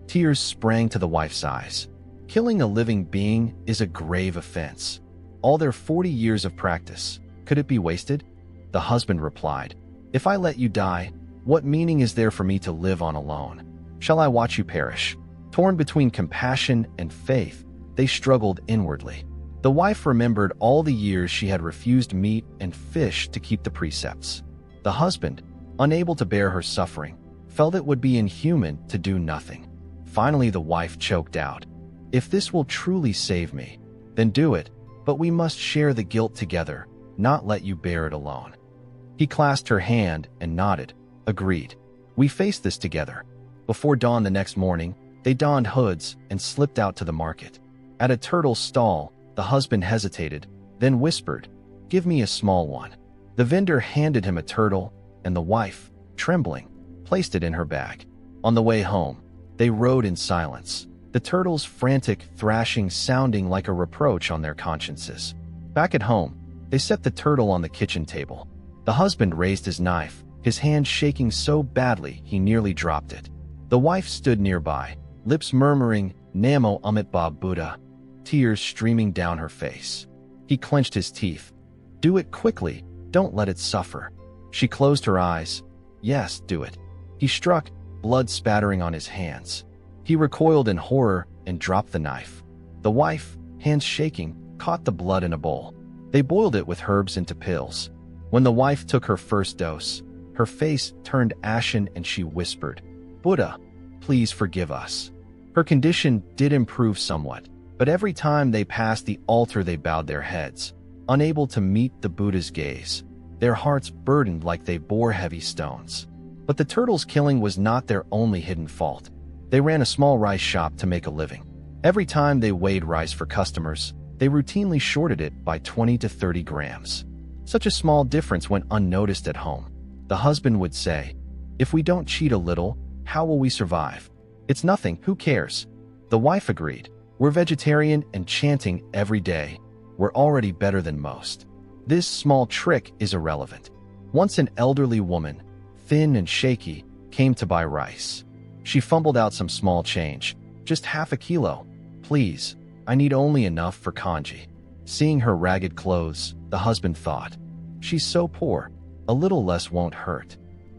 Tears sprang to the wife's eyes. Killing a living being is a grave offense. All their 40 years of practice, could it be wasted? The husband replied, "If I let you die, What meaning is there for me to live on alone? Shall I watch you perish? Torn between compassion and faith, they struggled inwardly. The wife remembered all the years she had refused meat and fish to keep the precepts. The husband, unable to bear her suffering, felt it would be inhuman to do nothing. Finally, the wife choked out, "If this will truly save me, then do it, but we must share the guilt together, not let you bear it alone." He clasped her hand and nodded, agreed. "We face this together." Before dawn the next morning, they donned hoods and slipped out to the market. At a turtle stall, the husband hesitated, then whispered, "Give me a small one." The vendor handed him a turtle, and the wife, trembling, placed it in her bag. On the way home, they rode in silence, the turtle's frantic thrashing sounding like a reproach on their consciences. Back at home, they set the turtle on the kitchen table. The husband raised his knife, his hand shaking so badly he nearly dropped it. The wife stood nearby, lips murmuring, "Namo Amitabha Buddha," tears streaming down her face. He clenched his teeth. "Do it quickly, don't let it suffer." She closed her eyes. "Yes, do it." He struck, blood spattering on his hands. He recoiled in horror and dropped the knife. The wife, hands shaking, caught the blood in a bowl. They boiled it with herbs into pills. When the wife took her first dose, her face turned ashen and she whispered, "Buddha, please forgive us." Her condition did improve somewhat, but every time they passed the altar they bowed their heads, unable to meet the Buddha's gaze, their hearts burdened like they bore heavy stones. But the turtle's killing was not their only hidden fault. They ran a small rice shop to make a living. Every time they weighed rice for customers, they routinely shorted it by 20 to 30 grams. Such a small difference went unnoticed at home. The husband would say, "If we don't cheat a little, how will we survive? It's nothing, who cares?" The wife agreed, "We're vegetarian and chanting every day. We're already better than most. This small trick is irrelevant." Once an elderly woman, thin and shaky, came to buy rice. She fumbled out some small change. "Just half a kilo, please. I need only enough for kanji." Seeing her ragged clothes, the husband thought, "She's so poor, a little less won't hurt."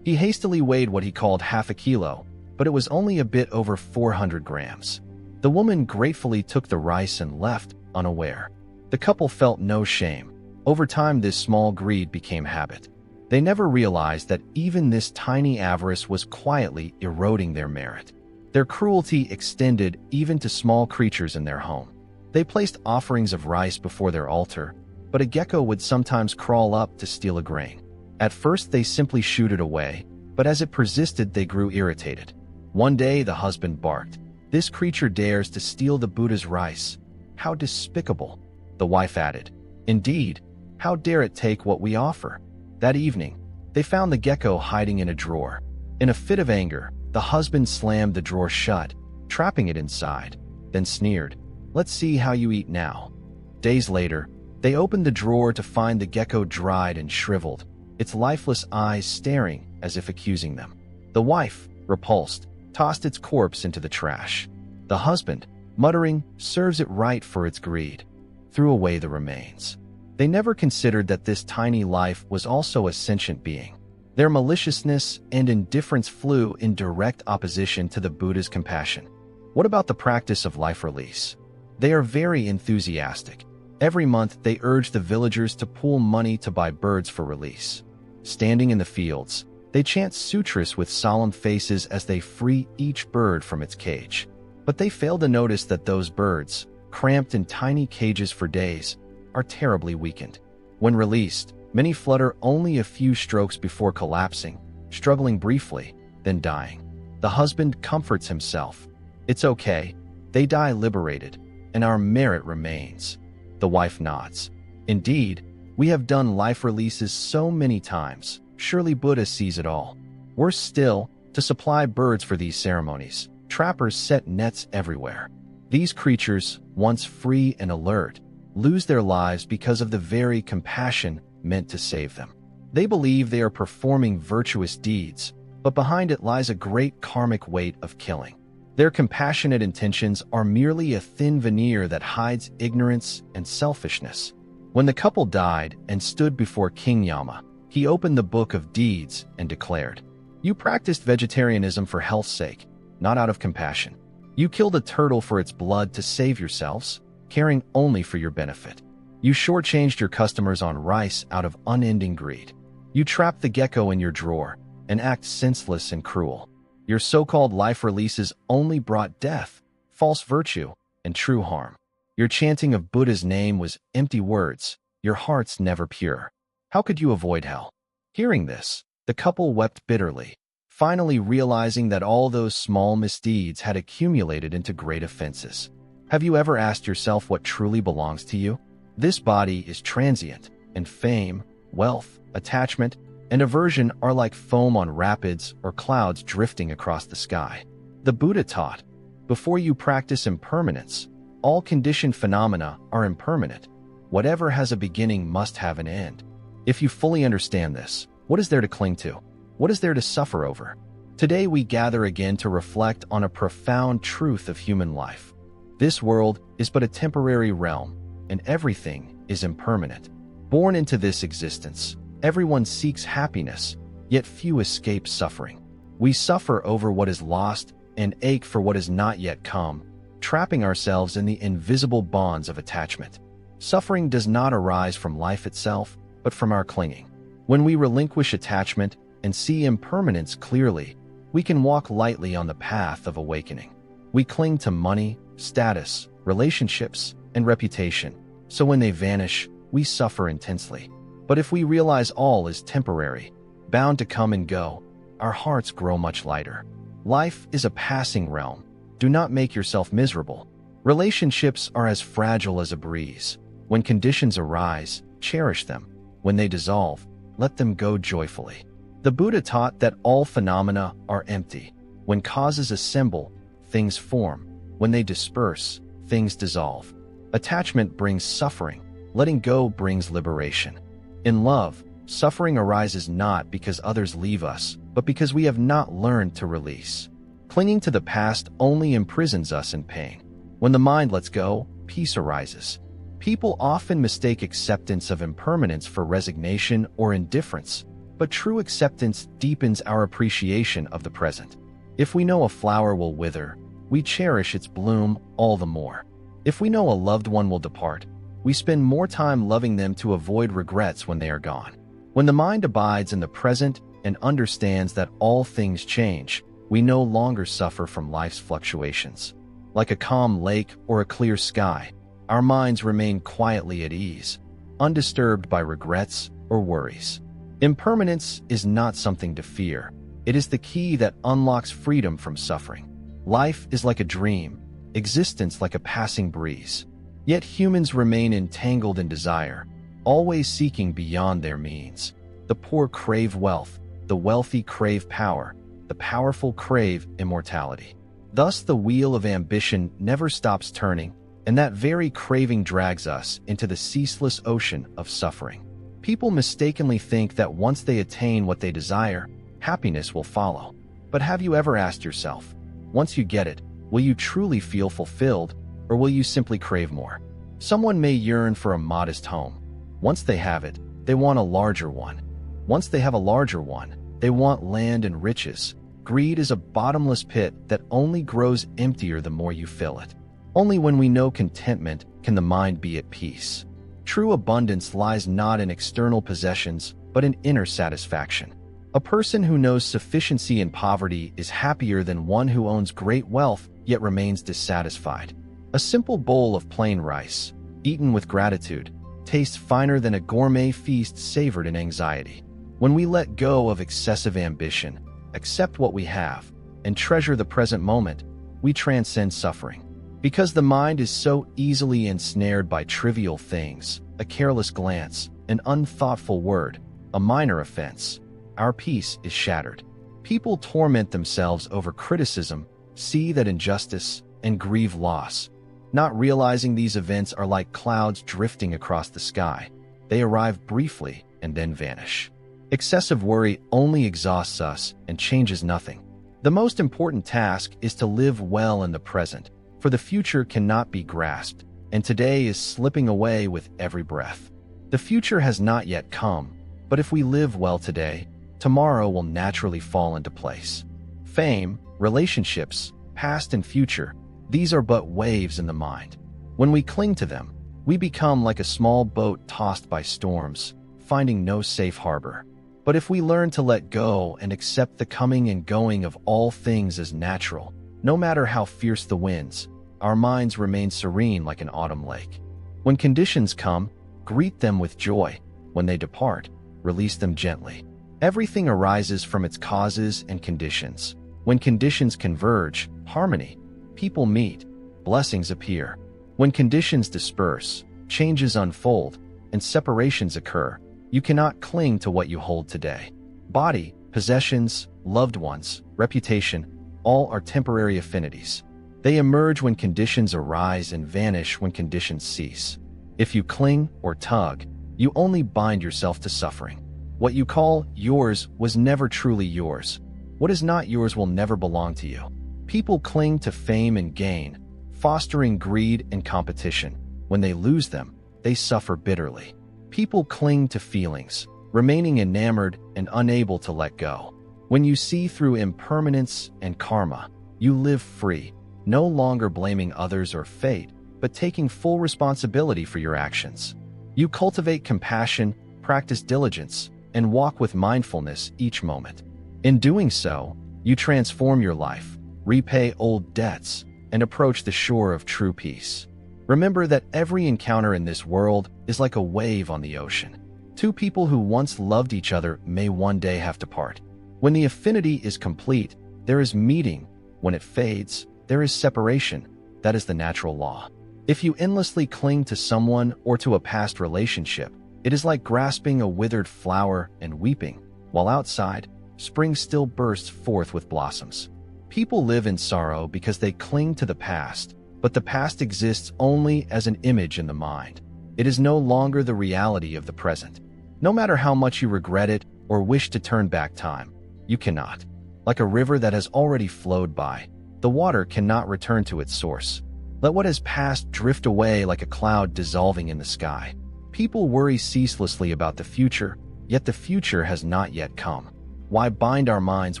He hastily weighed what he called half a kilo, but it was only a bit over 400 grams. The woman gratefully took the rice and left, unaware. The couple felt no shame. Over time, this small greed became habit. They never realized that even this tiny avarice was quietly eroding their merit. Their cruelty extended even to small creatures in their home. They placed offerings of rice before their altar, but a gecko would sometimes crawl up to steal a grain. At first, they simply shooed it away, but as it persisted, they grew irritated. One day, the husband barked, "This creature dares to steal the Buddha's rice. How despicable." The wife added, "Indeed, how dare it take what we offer?" That evening, they found the gecko hiding in a drawer. In a fit of anger, the husband slammed the drawer shut, trapping it inside, then sneered, "Let's see how you eat now." Days later, they opened the drawer to find the gecko dried and shriveled, its lifeless eyes staring as if accusing them. The wife, repulsed, tossed its corpse into the trash. The husband, muttering, "Serves it right for its greed," threw away the remains. They never considered that this tiny life was also a sentient being. Their maliciousness and indifference flew in direct opposition to the Buddha's compassion. What about the practice of life release? They are very enthusiastic. Every month, they urge the villagers to pool money to buy birds for release. Standing in the fields, they chant sutras with solemn faces as they free each bird from its cage. But they fail to notice that those birds, cramped in tiny cages for days, are terribly weakened. When released, many flutter only a few strokes before collapsing, struggling briefly, then dying. The husband comforts himself. "It's okay, they die liberated, and our merit remains." The wife nods. "Indeed, we have done life releases so many times. Surely Buddha sees it all." Worse still, to supply birds for these ceremonies, trappers set nets everywhere. These creatures, once free and alert, lose their lives because of the very compassion meant to save them. They believe they are performing virtuous deeds, but behind it lies a great karmic weight of killing. Their compassionate intentions are merely a thin veneer that hides ignorance and selfishness. When the couple died and stood before King Yama, he opened the book of deeds and declared, You practiced vegetarianism for health's sake, not out of compassion. You killed a turtle for its blood to save yourselves, caring only for your benefit. You shortchanged your customers on rice out of unending greed. You trapped the gecko in your drawer, an act senseless and cruel. Your so-called life releases only brought death, false virtue, and true harm. Your chanting of Buddha's name was empty words, your hearts never pure. How could you avoid hell? Hearing this, the couple wept bitterly, finally realizing that all those small misdeeds had accumulated into great offenses. Have you ever asked yourself what truly belongs to you? This body is transient, and fame, wealth, attachment, and aversion are like foam on rapids or clouds drifting across the sky. The Buddha taught, before you practice impermanence, all conditioned phenomena are impermanent. Whatever has a beginning must have an end. If you fully understand this, what is there to cling to? What is there to suffer over? Today we gather again to reflect on a profound truth of human life. This world is but a temporary realm, and everything is impermanent. Born into this existence, everyone seeks happiness, yet few escape suffering. We suffer over what is lost and ache for what has not yet come, trapping ourselves in the invisible bonds of attachment. Suffering does not arise from life itself, but from our clinging. When we relinquish attachment and see impermanence clearly, we can walk lightly on the path of awakening. We cling to money, status, relationships, and reputation, so when they vanish, we suffer intensely. But if we realize all is temporary, bound to come and go, our hearts grow much lighter. Life is a passing realm. Do not make yourself miserable. Relationships are as fragile as a breeze. When conditions arise, cherish them. When they dissolve, let them go joyfully. The Buddha taught that all phenomena are empty. When causes assemble, things form. When they disperse, things dissolve. Attachment brings suffering. Letting go brings liberation. In love, suffering arises not because others leave us, but because we have not learned to release. Clinging to the past only imprisons us in pain. When the mind lets go, peace arises. People often mistake acceptance of impermanence for resignation or indifference, but true acceptance deepens our appreciation of the present. If we know a flower will wither, we cherish its bloom all the more. If we know a loved one will depart, we spend more time loving them to avoid regrets when they are gone. When the mind abides in the present and understands that all things change, we no longer suffer from life's fluctuations. Like a calm lake or a clear sky, our minds remain quietly at ease, undisturbed by regrets or worries. Impermanence is not something to fear. It is the key that unlocks freedom from suffering. Life is like a dream, existence like a passing breeze. Yet humans remain entangled in desire, always seeking beyond their means. The poor crave wealth, the wealthy crave power, the powerful crave immortality. Thus the wheel of ambition never stops turning, and that very craving drags us into the ceaseless ocean of suffering. People mistakenly think that once they attain what they desire, happiness will follow. But have you ever asked yourself, once you get it, will you truly feel fulfilled, or will you simply crave more? Someone may yearn for a modest home. Once they have it, they want a larger one. Once they have a larger one, they want land and riches. Greed is a bottomless pit that only grows emptier the more you fill it. Only when we know contentment can the mind be at peace. True abundance lies not in external possessions, but in inner satisfaction. A person who knows sufficiency in poverty is happier than one who owns great wealth yet remains dissatisfied. A simple bowl of plain rice, eaten with gratitude, tastes finer than a gourmet feast savored in anxiety. When we let go of excessive ambition, accept what we have, and treasure the present moment, we transcend suffering. Because the mind is so easily ensnared by trivial things, a careless glance, an unthoughtful word, a minor offense, our peace is shattered. People torment themselves over criticism, see that injustice, and grieve loss. Not realizing these events are like clouds drifting across the sky. They arrive briefly and then vanish. Excessive worry only exhausts us and changes nothing. The most important task is to live well in the present, for the future cannot be grasped, and today is slipping away with every breath. The future has not yet come, but if we live well today, tomorrow will naturally fall into place. Fame, relationships, past and future, these are but waves in the mind. When we cling to them, we become like a small boat tossed by storms, finding no safe harbor. But if we learn to let go and accept the coming and going of all things as natural, no matter how fierce the winds, our minds remain serene like an autumn lake. When conditions come, greet them with joy. When they depart, release them gently. Everything arises from its causes and conditions. When conditions converge, harmony, people meet, blessings appear. When conditions disperse, changes unfold, and separations occur, you cannot cling to what you hold today. Body, possessions, loved ones, reputation, all are temporary affinities. They emerge when conditions arise and vanish when conditions cease. If you cling or tug, you only bind yourself to suffering. What you call yours was never truly yours. What is not yours will never belong to you. People cling to fame and gain, fostering greed and competition. When they lose them, they suffer bitterly. People cling to feelings, remaining enamored and unable to let go. When you see through impermanence and karma, you live free, no longer blaming others or fate, but taking full responsibility for your actions. You cultivate compassion, practice diligence, and walk with mindfulness each moment. In doing so, you transform your life, repay old debts, and approach the shore of true peace. Remember that every encounter in this world is like a wave on the ocean. Two people who once loved each other may one day have to part. When the affinity is complete, there is meeting. When it fades, there is separation. That is the natural law. If you endlessly cling to someone or to a past relationship, it is like grasping a withered flower and weeping, while outside, spring still bursts forth with blossoms. People live in sorrow because they cling to the past, but the past exists only as an image in the mind. It is no longer the reality of the present. No matter how much you regret it or wish to turn back time, you cannot. Like a river that has already flowed by, the water cannot return to its source. Let what has passed drift away like a cloud dissolving in the sky. People worry ceaselessly about the future, yet the future has not yet come. Why bind our minds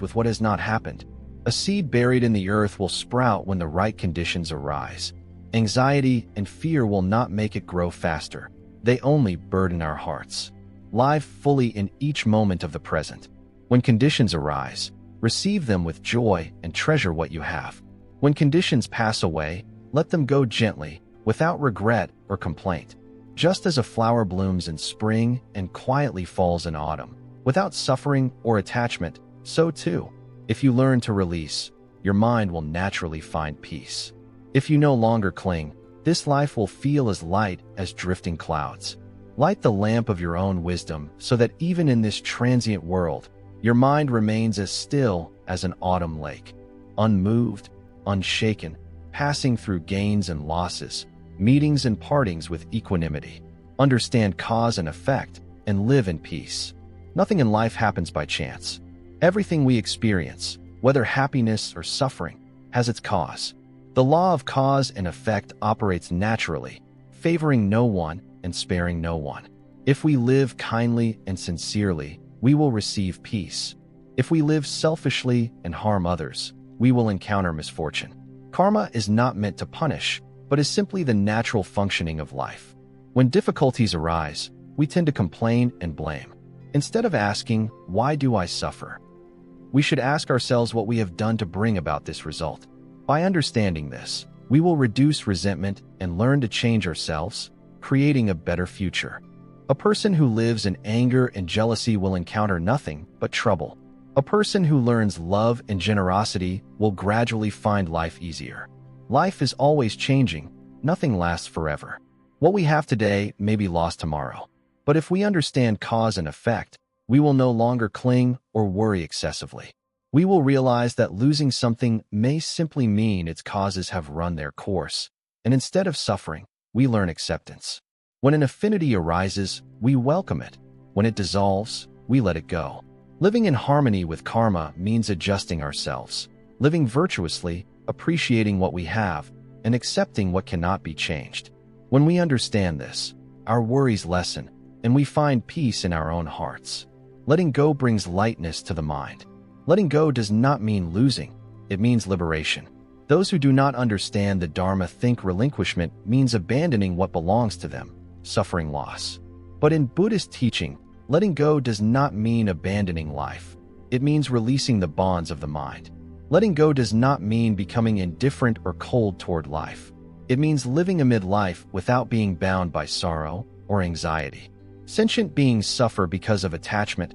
with what has not happened? A seed buried in the earth will sprout when the right conditions arise. Anxiety and fear will not make it grow faster. They only burden our hearts. Live fully in each moment of the present. When conditions arise, receive them with joy and treasure what you have. When conditions pass away, let them go gently, without regret or complaint. Just as a flower blooms in spring and quietly falls in autumn, without suffering or attachment, so too, if you learn to release, your mind will naturally find peace. If you no longer cling, this life will feel as light as drifting clouds. Light the lamp of your own wisdom so that even in this transient world, your mind remains as still as an autumn lake, unmoved, unshaken, passing through gains and losses, meetings and partings with equanimity. Understand cause and effect and live in peace. Nothing in life happens by chance. Everything we experience, whether happiness or suffering, has its cause. The law of cause and effect operates naturally, favoring no one and sparing no one. If we live kindly and sincerely, we will receive peace. If we live selfishly and harm others, we will encounter misfortune. Karma is not meant to punish, but is simply the natural functioning of life. When difficulties arise, we tend to complain and blame. Instead of asking, "Why do I suffer?" we should ask ourselves what we have done to bring about this result. By understanding this, we will reduce resentment and learn to change ourselves, creating a better future. A person who lives in anger and jealousy will encounter nothing but trouble. A person who learns love and generosity will gradually find life easier. Life is always changing. Nothing lasts forever. What we have today may be lost tomorrow. But if we understand cause and effect, we will no longer cling or worry excessively. We will realize that losing something may simply mean its causes have run their course, and instead of suffering, we learn acceptance. When an affinity arises, we welcome it. When it dissolves, we let it go. Living in harmony with karma means adjusting ourselves, living virtuously, appreciating what we have, and accepting what cannot be changed. When we understand this, our worries lessen, and we find peace in our own hearts. Letting go brings lightness to the mind. Letting go does not mean losing, it means liberation. Those who do not understand the Dharma think relinquishment means abandoning what belongs to them, suffering loss. But in Buddhist teaching, letting go does not mean abandoning life. It means releasing the bonds of the mind. Letting go does not mean becoming indifferent or cold toward life. It means living amid life without being bound by sorrow or anxiety. Sentient beings suffer because of attachment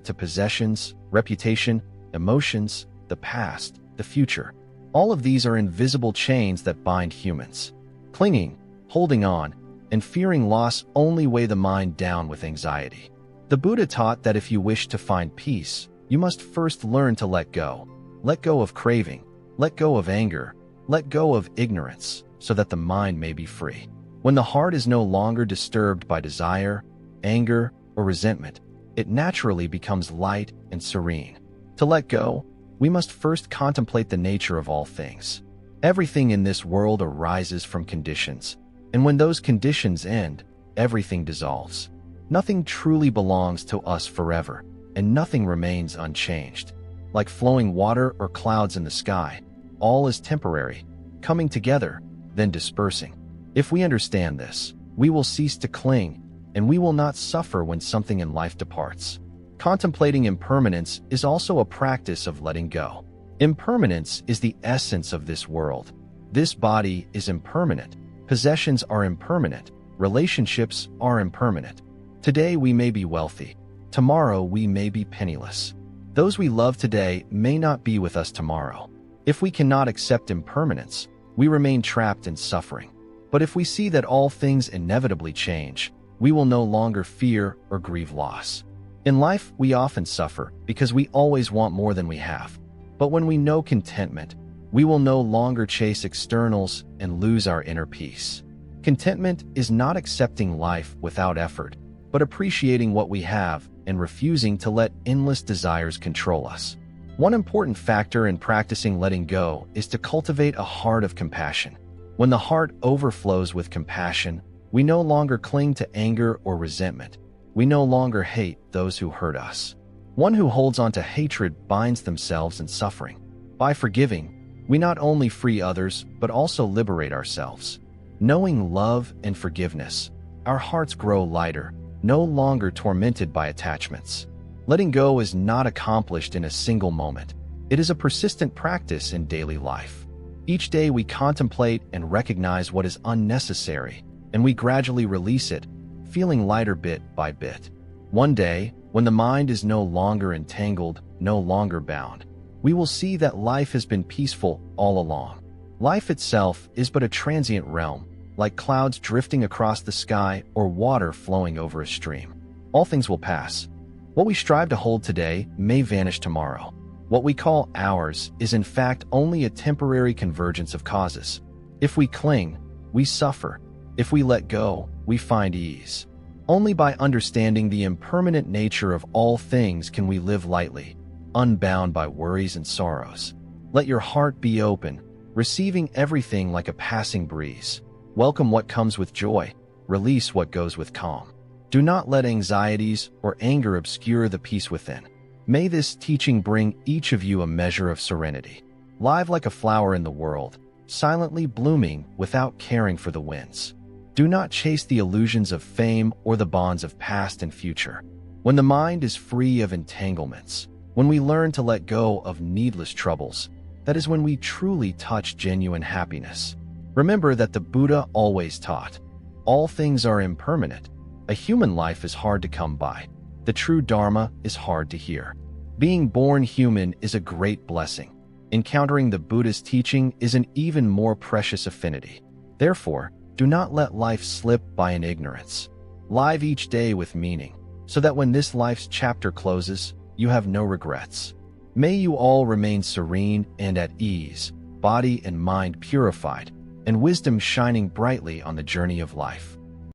to possessions, reputation, emotions, the past, the future. All of these are invisible chains that bind humans. Clinging, holding on, and fearing loss only weigh the mind down with anxiety. The Buddha taught that if you wish to find peace, you must first learn to let go. Let go of craving, let go of anger, let go of ignorance, so that the mind may be free. When the heart is no longer disturbed by desire, anger, or resentment, it naturally becomes light and serene. To let go, we must first contemplate the nature of all things. Everything in this world arises from conditions, and when those conditions end, everything dissolves. Nothing truly belongs to us forever, and nothing remains unchanged. Like flowing water or clouds in the sky, all is temporary, coming together, then dispersing. If we understand this, we will cease to cling, and we will not suffer when something in life departs. Contemplating impermanence is also a practice of letting go. Impermanence is the essence of this world. This body is impermanent. Possessions are impermanent. Relationships are impermanent. Today we may be wealthy. Tomorrow we may be penniless. Those we love today may not be with us tomorrow. If we cannot accept impermanence, we remain trapped in suffering. But if we see that all things inevitably change, we will no longer fear or grieve loss. In life, we often suffer because we always want more than we have. But when we know contentment, we will no longer chase externals and lose our inner peace. Contentment is not accepting life without effort, but appreciating what we have and refusing to let endless desires control us. One important factor in practicing letting go is to cultivate a heart of compassion. When the heart overflows with compassion, we no longer cling to anger or resentment. We no longer hate those who hurt us. One who holds on to hatred binds themselves in suffering. By forgiving, we not only free others, but also liberate ourselves. Knowing love and forgiveness, our hearts grow lighter, no longer tormented by attachments. Letting go is not accomplished in a single moment. It is a persistent practice in daily life. Each day we contemplate and recognize what is unnecessary, and we gradually release it, feeling lighter bit by bit. One day, when the mind is no longer entangled, no longer bound, we will see that life has been peaceful all along. Life itself is but a transient realm, like clouds drifting across the sky or water flowing over a stream. All things will pass. What we strive to hold today may vanish tomorrow. What we call ours is in fact only a temporary convergence of causes. If we cling, we suffer. If we let go, we find ease. Only by understanding the impermanent nature of all things can we live lightly, unbound by worries and sorrows. Let your heart be open, receiving everything like a passing breeze. Welcome what comes with joy, release what goes with calm. Do not let anxieties or anger obscure the peace within. May this teaching bring each of you a measure of serenity. Live like a flower in the world, silently blooming without caring for the winds. Do not chase the illusions of fame or the bonds of past and future. When the mind is free of entanglements, when we learn to let go of needless troubles, that is when we truly touch genuine happiness. Remember that the Buddha always taught, all things are impermanent. A human life is hard to come by. The true Dharma is hard to hear. Being born human is a great blessing. Encountering the Buddha's teaching is an even more precious affinity. Therefore, do not let life slip by in ignorance. Live each day with meaning, so that when this life's chapter closes, you have no regrets. May you all remain serene and at ease, body and mind purified, and wisdom shining brightly on the journey of life.